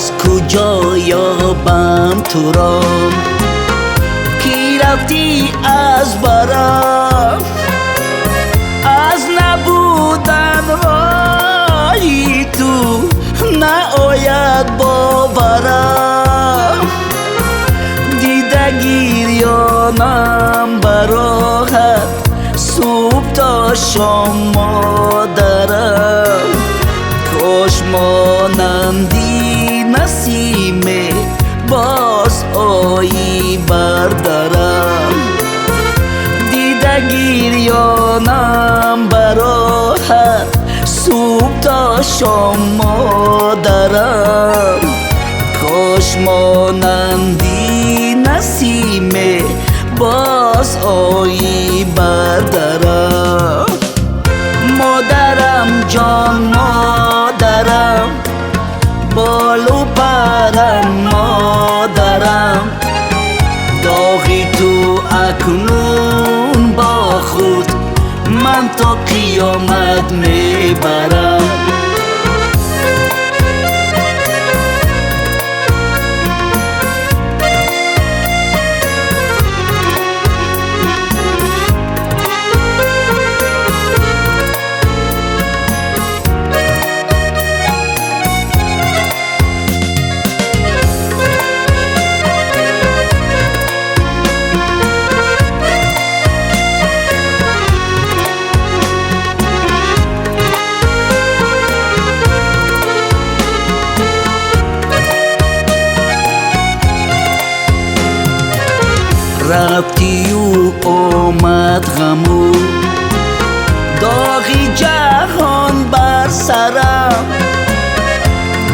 باز کجا یابم تو را کی رفتی از برم از نبودن رایی تو ناید باورم دیده گریانم براحت صبح تا شام مادرم کاش مانندی نسیم باز آیی بردارم دیده گریانم براحت صبح تا شام مادرم کاش مانندی نسیم باز آیی بردارم مادرم جان مادرم بال و پرم مادرم داغی تو اکنون با خود من تا قیامت میبرم رفتی و آمد غمو داغی جهان بر سرم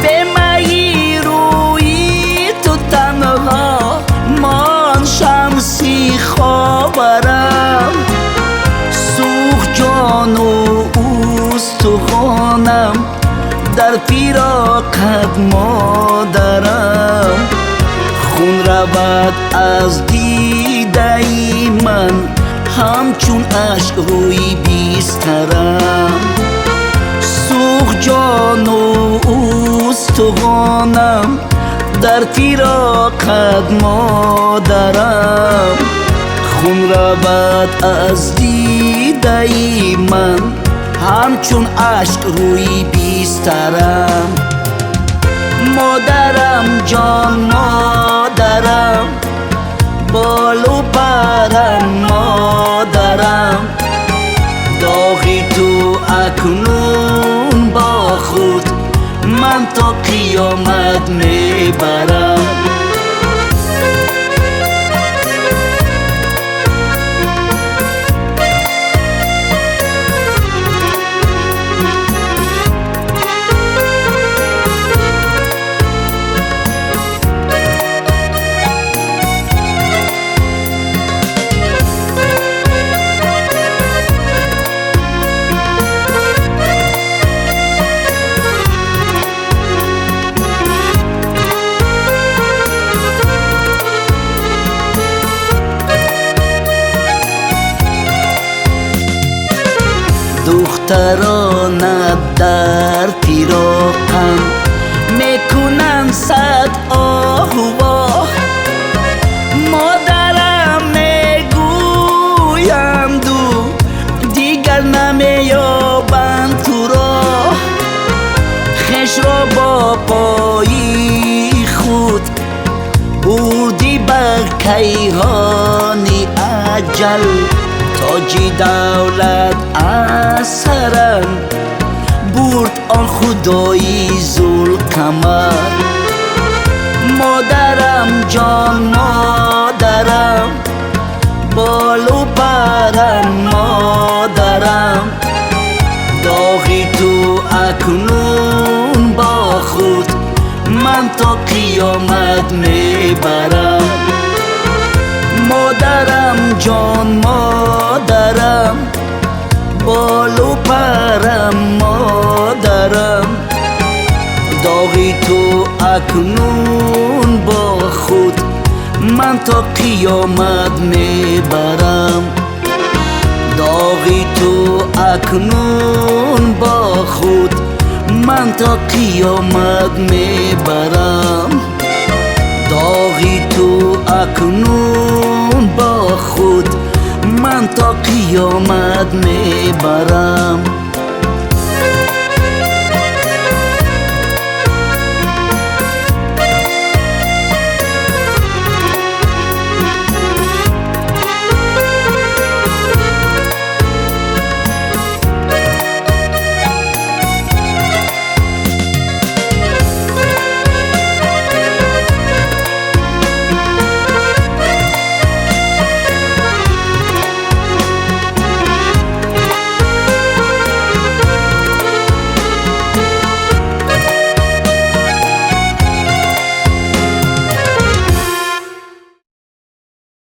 به مایی روی تو تنها من شمسی خبرم سوخ جان و استخوانم در فراقت مادرم خون رود از دیده من همچون اشک روی بیسترم سوخ جان و استخوانم در فراقت مادرم خون رود از دیده من همچون اشک روی بیسترم مادرم جان مادرم بال و پرم مادرم داغی تو اکنون با خود من تا قیامت میبرم دخترانت در فراقم میکنن صد آه و آه مادرم میگویند و دیگر نمیابند تو راه خش را با پایی خود بردی بر کیهانی اجل تاجی دولت از سرم برد آن خدایی ذوالقمر مادرم جان مادرم بال و پرم مادرم داغی تو اکنون با خود من تا قیامت میبرم مادرم جان مادرم بال و پرم مادرم داغی تو اکنون با خود من تا قیامت میبرم داغی تو اکنون با خود من تا قیامت میبرم داغی تو اکنون با خود من تا قیامت میبرم